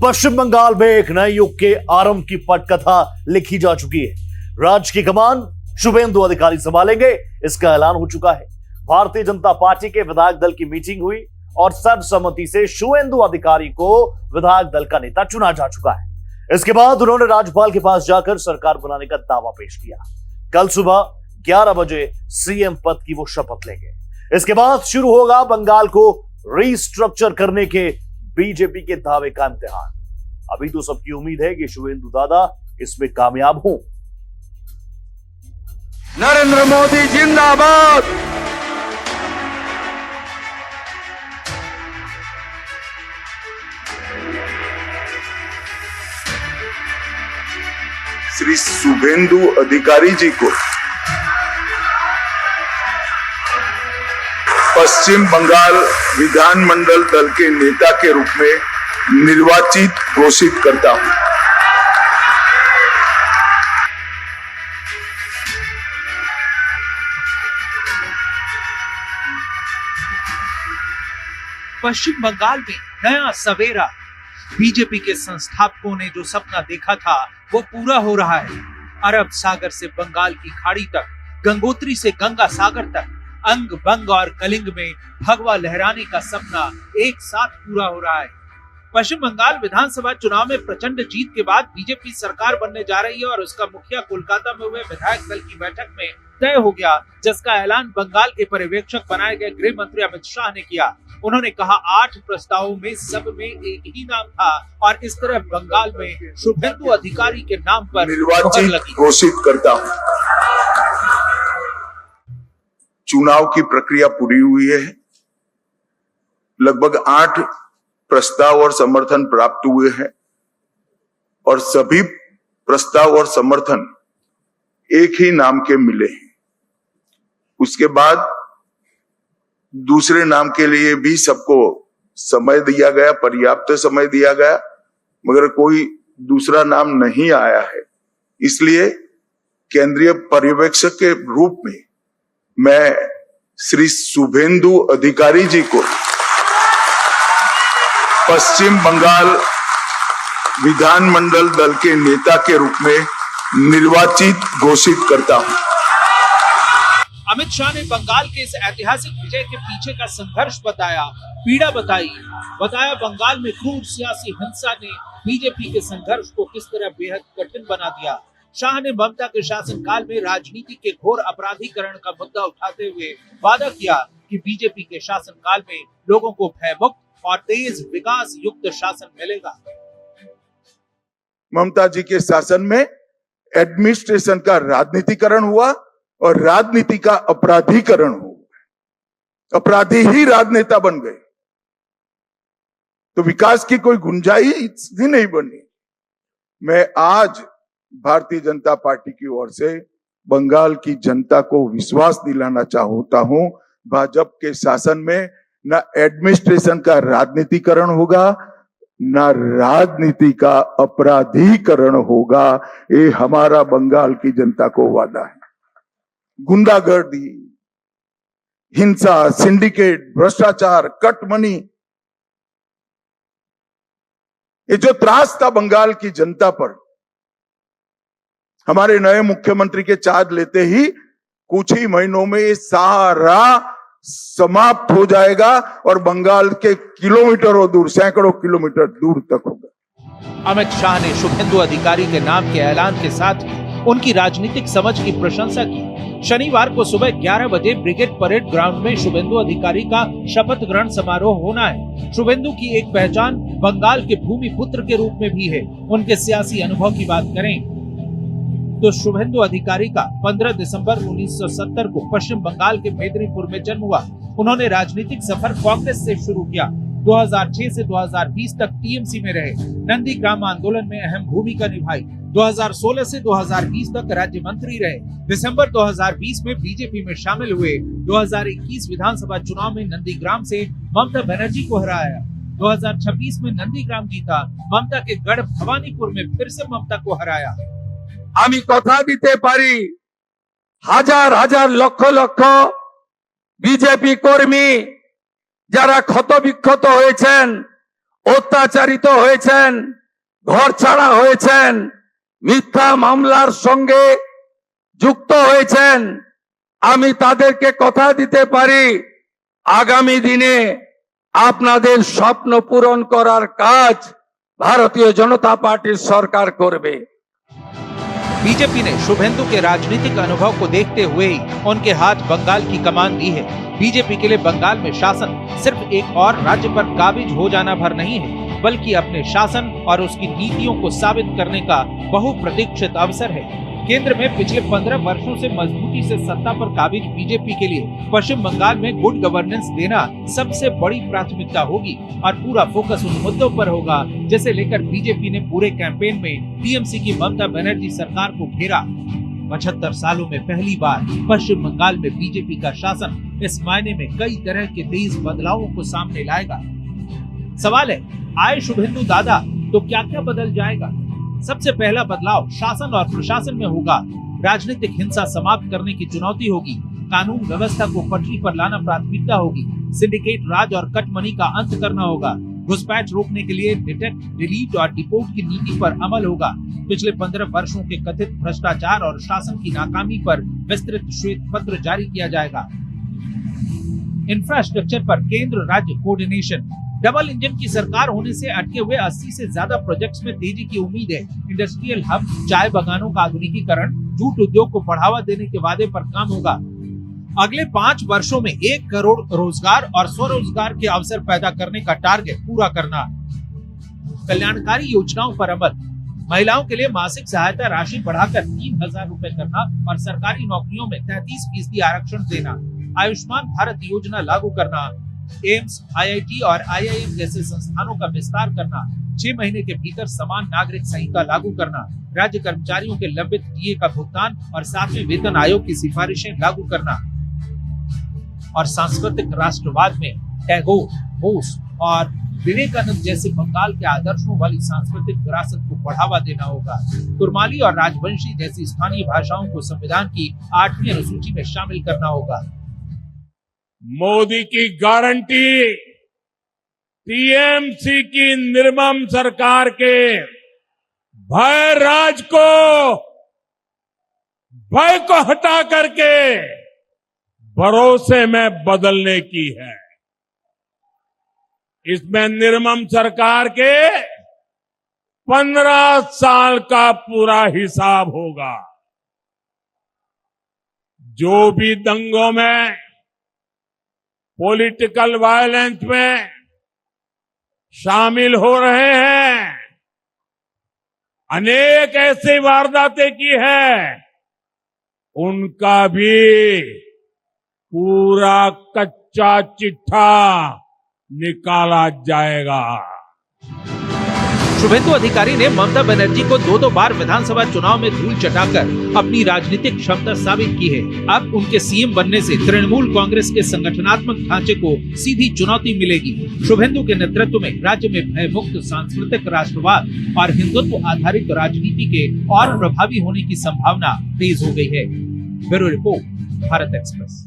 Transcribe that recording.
पश्चिम बंगाल में एक नए युग के आरंभ की पटकथा लिखी जा चुकी है। राज्य की कमान शुभेंदु अधिकारी संभालेंगे, इसका ऐलान हो चुका है। भारतीय जनता पार्टी के विधायक दल की मीटिंग हुई और सर्वसम्मति से शुभेंदु अधिकारी को विधायक दल का नेता चुना जा चुका है। इसके बाद उन्होंने राज्यपाल के पास जाकर सरकार बनाने का दावा पेश किया। कल सुबह 11 बजे सीएम पद की वो शपथ लेंगे। इसके बाद शुरू होगा बंगाल को रीस्ट्रक्चर करने के बीजेपी के दावे का इम्तिहान। अभी तो सबकी उम्मीद है कि शुभेंदु दादा इसमें कामयाब हों। नरेंद्र मोदी जिंदाबाद। श्री शुभेंदु अधिकारी जी को पश्चिम बंगाल विधानमंडल दल के नेता के रूप में निर्वाचित घोषित करता हूं। पश्चिम बंगाल में नया सवेरा। बीजेपी के संस्थापकों ने जो सपना देखा था वो पूरा हो रहा है। अरब सागर से बंगाल की खाड़ी तक, गंगोत्री से गंगा सागर तक, अंग बंग और कलिंग में भगवा लहराने का सपना एक साथ पूरा हो रहा है। पश्चिम बंगाल विधानसभा चुनाव में प्रचंड जीत के बाद बीजेपी सरकार बनने जा रही है और उसका मुखिया कोलकाता में हुए विधायक दल की बैठक में तय हो गया, जिसका ऐलान बंगाल के पर्यवेक्षक बनाए गए गृह मंत्री अमित शाह ने किया। उन्होंने कहा 8 प्रस्तावों में सब में एक ही नाम था और इस तरह बंगाल में शुभेंदु अधिकारी के नाम पर निर्वाचित घोषित करता हूं। चुनाव की प्रक्रिया पूरी हुई है। लगभग 8 प्रस्ताव और समर्थन प्राप्त हुए हैं और सभी प्रस्ताव और समर्थन एक ही नाम के मिले हैं। उसके बाद दूसरे नाम के लिए भी सबको समय दिया गया, पर्याप्त समय दिया गया, मगर कोई दूसरा नाम नहीं आया है। इसलिए केंद्रीय पर्यवेक्षक के रूप में मैं श्री शुभेंदु अधिकारी जी को पश्चिम बंगाल विधानमंडल दल के नेता के रूप में निर्वाचित घोषित करता हूं। अमित शाह ने बंगाल के इस ऐतिहासिक विजय के पीछे का संघर्ष बताया, पीड़ा बताया बंगाल में क्रूर सियासी हिंसा ने बीजेपी के संघर्ष को किस तरह बेहद कठिन बना दिया। शाह ने ममता के शासनकाल में राजनीति के घोर अपराधीकरण का मुद्दा उठाते हुए वादा किया कि बीजेपी के शासनकाल में लोगों को भयमुक्त और तेज विकास युक्त शासन मिलेगा। ममता जी के शासन में एडमिनिस्ट्रेशन का राजनीतिकरण हुआ और राजनीति का अपराधीकरण हुआ। अपराधी ही राजनेता बन गए, तो विकास की कोई गुंजाइश ही नहीं बनी। मैं आज भारतीय जनता पार्टी की ओर से बंगाल की जनता को विश्वास दिलाना चाहता हूं, भाजपा के शासन में न एडमिनिस्ट्रेशन का राजनीतिकरण होगा, न राजनीति का अपराधीकरण होगा। ये हमारा बंगाल की जनता को वादा है। गुंडागर्दी, हिंसा, सिंडिकेट, भ्रष्टाचार, कट मनी, ये जो त्रास था बंगाल की जनता पर, हमारे नए मुख्यमंत्री के चार्ज लेते ही कुछ ही महीनों में ये सारा समाप्त हो जाएगा और बंगाल के किलोमीटरों दूर, सैकड़ों किलोमीटर दूर तक होगा। अमित शाह ने शुभेंदु अधिकारी के नाम के ऐलान के साथ ही उनकी राजनीतिक समझ की प्रशंसा की। शनिवार को सुबह 11 बजे ब्रिगेड परेड ग्राउंड में शुभेंदु अधिकारी का शपथ ग्रहण समारोह होना है। शुभेंदु की एक पहचान बंगाल के भूमि पुत्र के रूप में भी है। उनके सियासी अनुभव की बात करें तो शुभेंदु अधिकारी का 15 दिसंबर 1970 को पश्चिम बंगाल के मेदिनीपुर में जन्म हुआ। उन्होंने राजनीतिक सफर कांग्रेस से शुरू किया। 2006 से 2020 तक टीएमसी में रहे। नंदीग्राम आंदोलन में अहम भूमिका निभाई। 2016 से 2020 तक राज्य मंत्री रहे। दिसंबर 2020 में बीजेपी में शामिल हुए। 2021 विधानसभा चुनाव में नंदीग्राम से ममता बनर्जी को हराया। 2026 में नंदीग्राम जीता। ममता के गढ़ भवानीपुर में फिर से ममता को हराया। আমি কথা দিতে পারি, হাজার হাজার লক্ষ লক্ষ বিজেপি কর্মী যারা ক্ষত বিক্ষত হয়েছেন অত্যাচারিত হয়েছেন, ঘর ছাড়া হয়েছেন, মিথ্যা মামলার সঙ্গে যুক্ত হয়েছেন। আমি তাদেরকে কথা দিতে পারি, আগামী দিনে আপনাদের স্বপ্ন পূরণ করার কাজ ভারতীয় জনता पार्टी सरकार করবে। बीजेपी ने शुभेंदु के राजनीतिक अनुभव को देखते हुए ही उनके हाथ बंगाल की कमान दी है। बीजेपी के लिए बंगाल में शासन सिर्फ एक और राज्य पर काबिज हो जाना भर नहीं है, बल्कि अपने शासन और उसकी नीतियों को साबित करने का बहुप्रतीक्षित अवसर है। केंद्र में पिछले 15 वर्षों से मजबूती से सत्ता पर काबिज बीजेपी के लिए पश्चिम बंगाल में गुड गवर्नेंस देना सबसे बड़ी प्राथमिकता होगी और पूरा फोकस उन मुद्दों पर होगा जिसे लेकर बीजेपी ने पूरे कैंपेन में टीएमसी की ममता बनर्जी सरकार को घेरा। 75 सालों में पहली बार पश्चिम बंगाल में बीजेपी का शासन इस मायने में कई तरह के तेज बदलावों को सामने लाएगा। सवाल है, आए शुभेंदु दादा तो क्या क्या बदल जाएगा? सबसे पहला बदलाव शासन और प्रशासन में होगा। राजनीतिक हिंसा समाप्त करने की चुनौती होगी। कानून व्यवस्था को पटरी पर लाना प्राथमिकता होगी। सिंडिकेट राज और कट मनी का अंत करना होगा। घुसपैठ रोकने के लिए डिटेक्ट, डिलीट और डिपोर्ट की नीति पर अमल होगा। पिछले 15 वर्षों के कथित भ्रष्टाचार और शासन की नाकामी पर विस्तृत श्वेत पत्र जारी किया जाएगा। इंफ्रास्ट्रक्चर पर केंद्र राज्य कोऑर्डिनेशन। डबल इंजन की सरकार होने से अटके हुए 80 से ज्यादा प्रोजेक्ट्स में तेजी की उम्मीद है। इंडस्ट्रियल हब, चाय बागानों का आधुनिकीकरण, जूट उद्योग को बढ़ावा देने के वादे पर काम होगा। अगले 5 वर्षों में 1 करोड़ रोजगार और स्वरोजगार के अवसर पैदा करने का टारगेट पूरा करना। कल्याणकारी योजनाओं पर अमल। महिलाओं के लिए मासिक सहायता राशि बढ़ाकर 3,000 रुपए करना और सरकारी नौकरियों में 33% आरक्षण देना। आयुष्मान भारत योजना लागू करना। एम्स, आईआईटी और आईआईएम जैसे संस्थानों का विस्तार करना। 6 महीने के भीतर समान नागरिक संहिता लागू करना। राज्य कर्मचारियों के लंबित टीए का भुगतान और 7वें वेतन आयोग की सिफारिशें लागू करना। और सांस्कृतिक राष्ट्रवाद में टैगोर, बोस और विवेकानंद जैसे बंगाल के आदर्शों वाली सांस्कृतिक विरासत को बढ़ावा देना होगा। कुरमाली और राजवंशी जैसी स्थानीय भाषाओं को संविधान की 8वीं अनुसूची में शामिल करना होगा। मोदी की गारंटी टीएमसी की निर्मम सरकार के भय राज को, भय को हटा करके भरोसे में बदलने की है। इसमें निर्मम सरकार के 15 साल का पूरा हिसाब होगा। जो भी दंगों में, पॉलिटिकल वायलेंस में शामिल हो रहे हैं, अनेक ऐसी वारदातें की है, उनका भी पूरा कच्चा चिट्ठा निकाला जाएगा। शुभेंदु अधिकारी ने ममता बनर्जी को 2 बार विधानसभा चुनाव में धूल चटाकर अपनी राजनीतिक क्षमता साबित की है। अब उनके सीएम बनने से तृणमूल कांग्रेस के संगठनात्मक ढांचे को सीधी चुनौती मिलेगी। शुभेंदु के नेतृत्व में राज्य में भयमुक्त सांस्कृतिक राष्ट्रवाद और हिंदुत्व आधारित राजनीति के और प्रभावी होने की संभावना तेज हो गई है। Bureau report, Bharat express.